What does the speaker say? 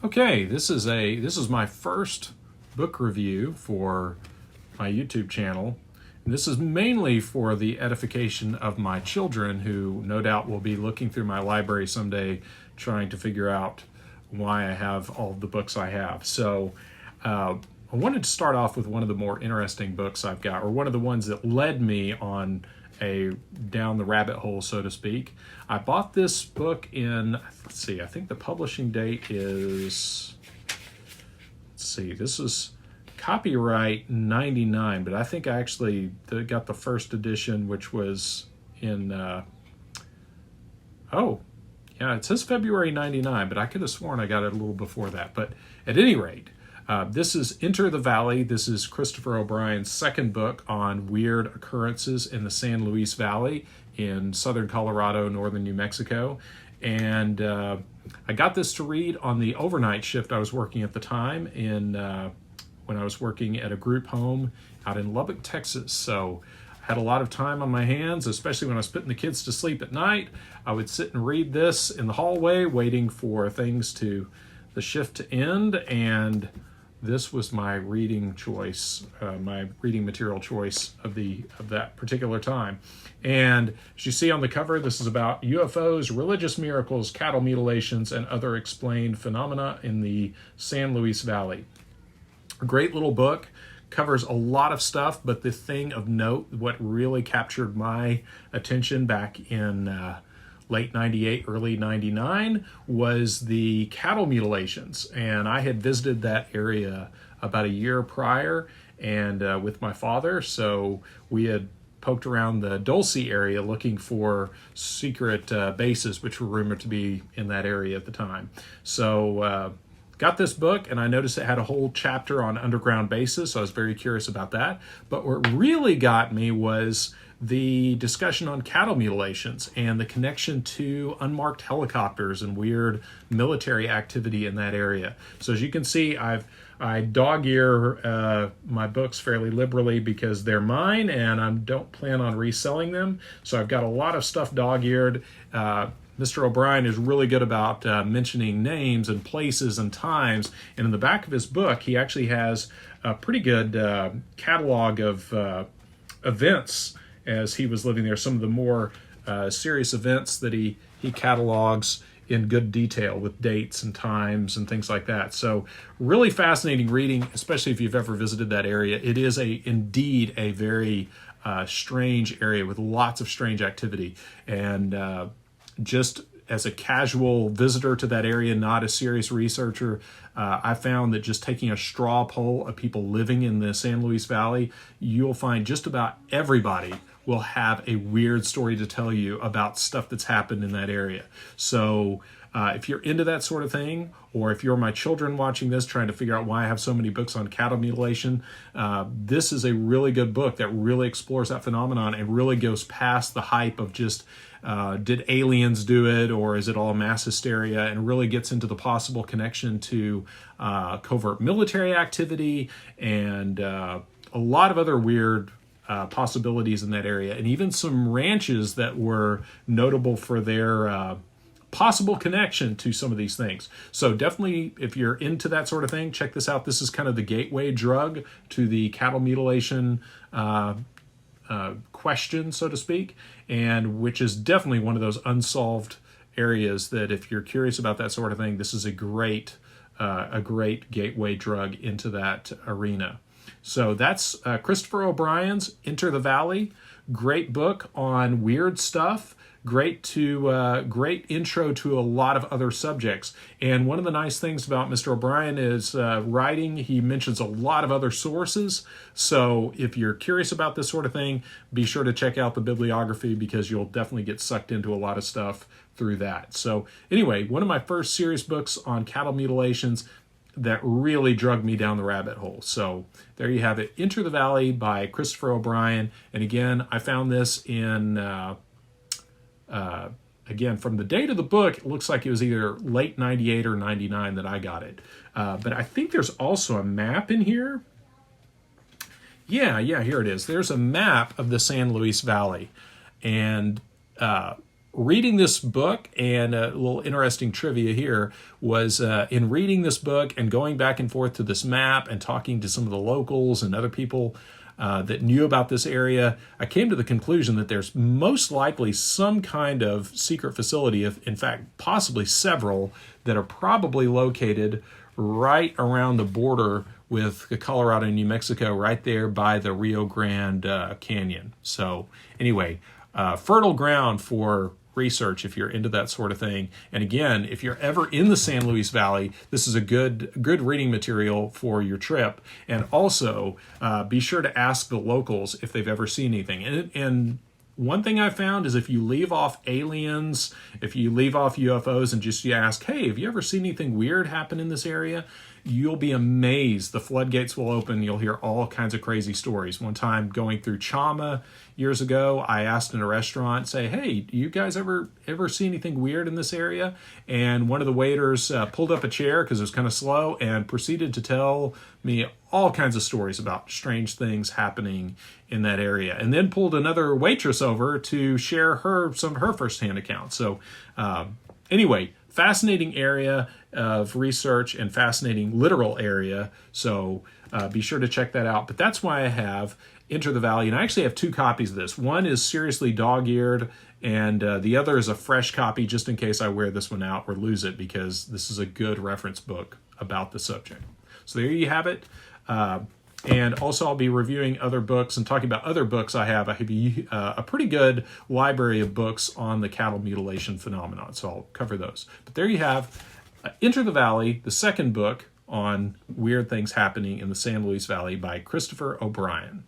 Okay, this is my first book review for my YouTube channel. And this is mainly for the edification of my children, who no doubt will be looking through my library someday trying to figure out why I have all the books I have. So I wanted to start off with one of the more interesting books I've got, or one of the ones that led me on down the rabbit hole, so to speak. I bought this book in, let's see, I think the publishing date is, this is copyright 99, but I think I actually got the first edition, which was in, it says February 99, but I could have sworn I got it a little before that. But at any rate, this is Enter the Valley. This is Christopher O'Brien's second book on weird occurrences in the San Luis Valley in southern Colorado, northern New Mexico. And I got this to read on the overnight shift I was working at the time when I was working at a group home out in Lubbock, Texas. So I had a lot of time on my hands, especially when I was putting the kids to sleep at night. I would sit and read this in the hallway, waiting for the shift to end, and this was my reading choice, my reading material choice of that particular time. And as you see on the cover, this is about UFOs, religious miracles, cattle mutilations, and other explained phenomena in the San Luis Valley. A great little book, covers a lot of stuff, but the thing of note, what really captured my attention back in late 98, early 99, was the cattle mutilations. And I had visited that area about a year prior and with my father. So we had poked around the Dulce area looking for secret bases, which were rumored to be in that area at the time. So got this book, and I noticed it had a whole chapter on underground bases, so I was very curious about that. But what really got me was the discussion on cattle mutilations and the connection to unmarked helicopters and weird military activity in that area. So as you can see, I dog-ear my books fairly liberally because they're mine and I don't plan on reselling them. So I've got a lot of stuff dog-eared. Mr. O'Brien is really good about mentioning names and places and times. And in the back of his book, he actually has a pretty good catalog of events as he was living there. Some of the more serious events that he catalogs in good detail with dates and times and things like that. So really fascinating reading, especially if you've ever visited that area. It is indeed a very strange area with lots of strange activity. And just as a casual visitor to that area, not a serious researcher, I found that just taking a straw poll of people living in the San Luis Valley, you'll find just about everybody will have a weird story to tell you about stuff that's happened in that area. So if you're into that sort of thing, or if you're my children watching this trying to figure out why I have so many books on cattle mutilation, this is a really good book that really explores that phenomenon and really goes past the hype of just did aliens do it, or is it all mass hysteria, and really gets into the possible connection to covert military activity and a lot of other weird possibilities in that area, and even some ranches that were notable for their possible connection to some of these things. So definitely, if you're into that sort of thing, check this out. This is kind of the gateway drug to the cattle mutilation question, so to speak, and which is definitely one of those unsolved areas that if you're curious about that sort of thing, this is a great gateway drug into that arena. So that's Christopher O'Brien's Enter the Valley. Great book on weird stuff. Great intro to a lot of other subjects. And one of the nice things about Mr. O'Brien is writing. He mentions a lot of other sources. So if you're curious about this sort of thing, be sure to check out the bibliography because you'll definitely get sucked into a lot of stuff through that. So anyway, one of my first serious books on cattle mutilations that really drug me down the rabbit hole. So there you have it. Enter the Valley by Christopher O'Brien. And again, I found this in... again, from the date of the book, it looks like it was either late 98 or 99 that I got it. But I think there's also a map in here. Yeah, here it is. There's a map of the San Luis Valley. And reading this book, and a little interesting trivia here was in reading this book and going back and forth to this map and talking to some of the locals and other people that knew about this area, I came to the conclusion that there's most likely some kind of secret facility, if in fact possibly several, that are probably located right around the border with Colorado and New Mexico, right there by the Rio Grande Canyon. So anyway, fertile ground for research if you're into that sort of thing. And again, if you're ever in the San Luis Valley, this is a good reading material for your trip. And also, be sure to ask the locals if they've ever seen anything. And one thing I found is if you leave off aliens, if you leave off UFOs and just you ask, hey, have you ever seen anything weird happen in this area? You'll be amazed. The floodgates will open. You'll hear all kinds of crazy stories. One time going through Chama years ago, I asked in a restaurant, say, hey, do you guys ever see anything weird in this area? And one of the waiters pulled up a chair because it was kind of slow and proceeded to tell me all kinds of stories about strange things happening in that area. And then pulled another waitress over to share some of her firsthand accounts. So anyway, fascinating area of research and fascinating literal area. So be sure to check that out. But that's why I have Enter the Valley. And I actually have two copies of this. One is seriously dog-eared, and the other is a fresh copy just in case I wear this one out or lose it, because this is a good reference book about the subject. So there you have it. And also I'll be reviewing other books and talking about other books I have. I have a pretty good library of books on the cattle mutilation phenomenon, so I'll cover those. But there you have Enter the Valley, the second book on weird things happening in the San Luis Valley by Christopher O'Brien.